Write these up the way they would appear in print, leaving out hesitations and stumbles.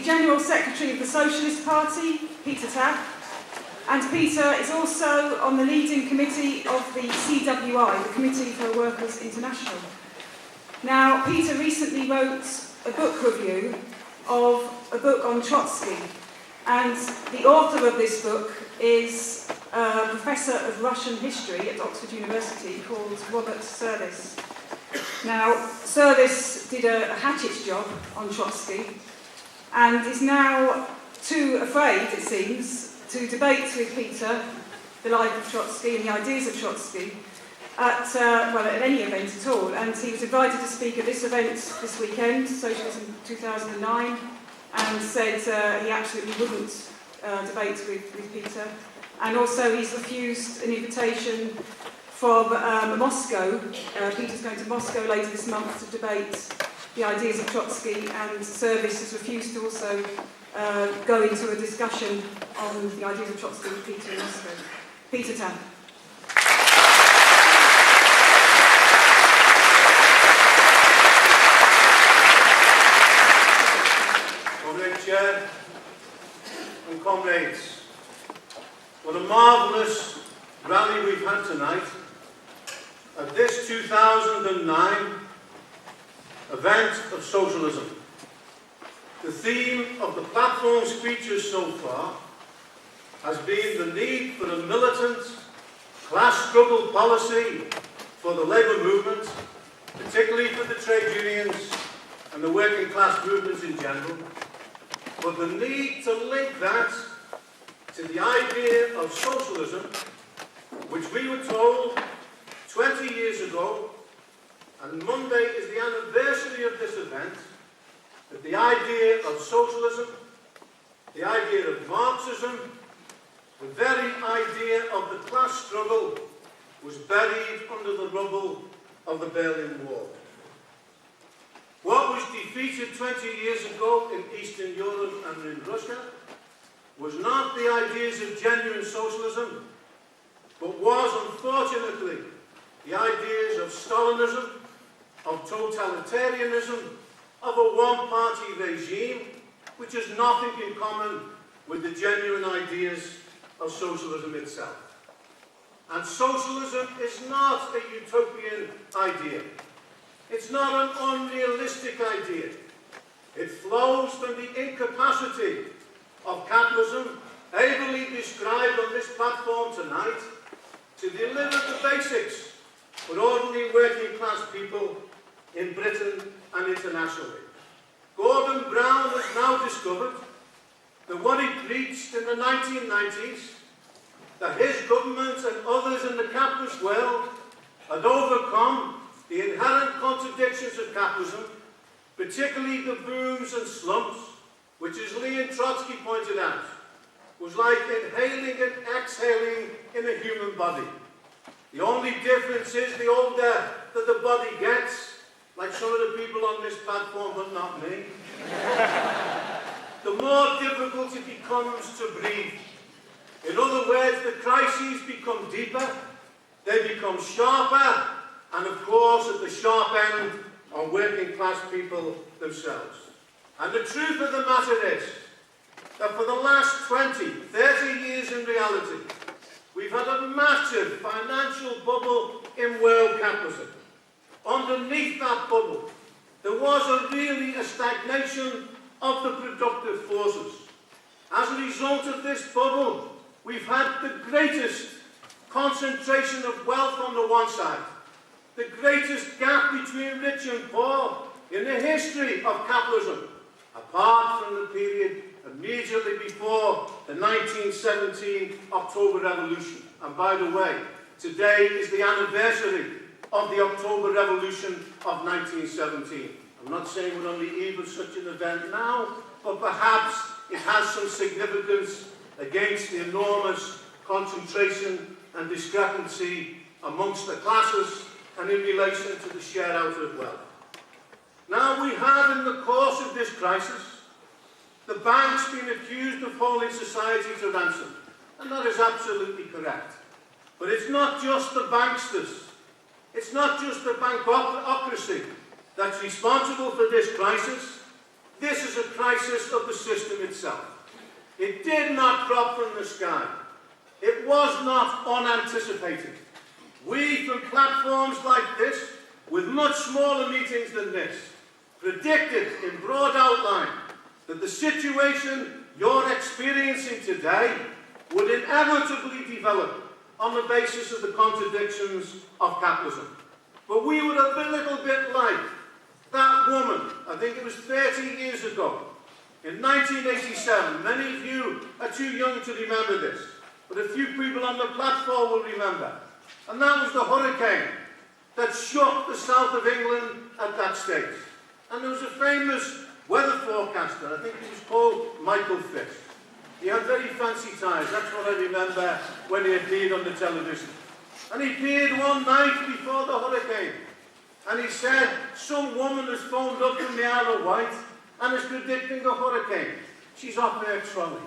the General Secretary of the Socialist Party, Peter Taaffe, and Peter is also on the leading committee of the CWI, the Committee for Workers International. Now, Peter recently wrote a book review of a book on Trotsky, and the author of this book is a professor of Russian history at Oxford University called Robert Service. Now, Service did a hatchet job on Trotsky and is now too afraid, it seems, to debate with Peter the life of Trotsky and the ideas of Trotsky at any event at all. And he was invited to speak at this event this weekend, Socialism 2009, and said he absolutely wouldn't debate with Peter. And also he's refused an invitation from Moscow. Peter's going to Moscow later this month to debate the ideas of Trotsky, and Service has refused to also go into a discussion on the ideas of Trotsky with Peter in Moscow. Peter Taaffe. Comrade Chair and comrades, what a marvellous rally we've had tonight at this 2009 event of socialism. The theme of the platform speeches so far has been the need for a militant class struggle policy for the labour movement, particularly for the trade unions and the working class movements in general, but the need to link that to the idea of socialism, which we were told 20 years ago, and Monday is the anniversary of this event, that the idea of socialism, the idea of Marxism, the very idea of the class struggle was buried under the rubble of the Berlin Wall. What was defeated 20 years ago in Eastern Europe and in Russia was not the ideas of genuine socialism, but was, unfortunately, the ideas of Stalinism, of totalitarianism, of a one-party regime, which has nothing in common with the genuine ideas of socialism itself. And socialism is not a utopian idea. It's not an unrealistic idea. It flows from the incapacity of capitalism, ably described on this platform tonight, to deliver the basics for ordinary working class people in Britain and internationally. Gordon Brown has now discovered that what he preached in the 1990s, that his government and others in the capitalist world had overcome the inherent contradictions of capitalism, particularly the booms and slumps, which, as Leon Trotsky pointed out, was like inhaling and exhaling in a human body. The only difference is the older that the body gets, like some of the people on this platform, but not me, the more difficult it becomes to breathe. In other words, the crises become deeper, they become sharper, and of course, at the sharp end, on working class people themselves. And the truth of the matter is that for the last 20, 30 years in reality, we've had a massive financial bubble in world capitalism. Underneath that bubble, there was really a stagnation of the productive forces. As a result of this bubble, we've had the greatest concentration of wealth on the one side, the greatest gap between rich and poor in the history of capitalism, apart from the period immediately before the 1917 October Revolution. And by the way, today is the anniversary of the October Revolution of 1917. I'm not saying we're on the eve of such an event now, but perhaps it has some significance against the enormous concentration and discrepancy amongst the classes and in relation to the share out of wealth. Now, we have in the course of this crisis the banks been accused of holding society to ransom, and that is absolutely correct. But it's not just the banksters, it's not just the bankocracy that's responsible for this crisis. this is a crisis of the system itself. It did not drop from the sky. It was not unanticipated. We, from platforms like this, with much smaller meetings than this, predicted in broad outline that the situation you're experiencing today would inevitably develop on the basis of the contradictions of capitalism. But we were a little bit like that woman, I think it was 30 years ago, in 1987. Many of you are too young to remember this, but a few people on the platform will remember. And that was the hurricane that shook the south of England at that stage. And there was a famous weather forecaster, I think he was called Michael Fish. He had very fancy ties, that's what I remember when he appeared on the television. And he appeared one night before the hurricane. And he said, some woman has phoned up from the Isle of Wight and is predicting a hurricane. She's off her trolley.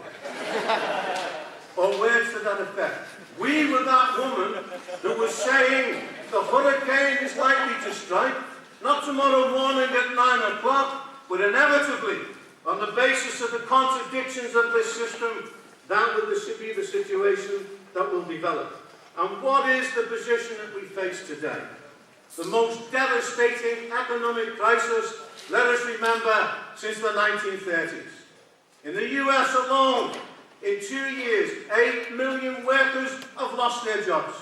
Or words to that effect. We were that woman that was saying the hurricane is likely to strike, not tomorrow morning at 9 o'clock, but inevitably, on the basis of the contradictions of this system, that will be the situation that will develop. And what is the position that we face today? The most devastating economic crisis, let us remember, since the 1930s. In the US alone, in 2 years, 8 million workers have lost their jobs.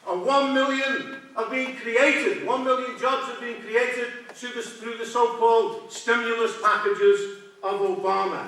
And 1 million have been created. 1 million jobs have been created through the so-called stimulus packages of Obama.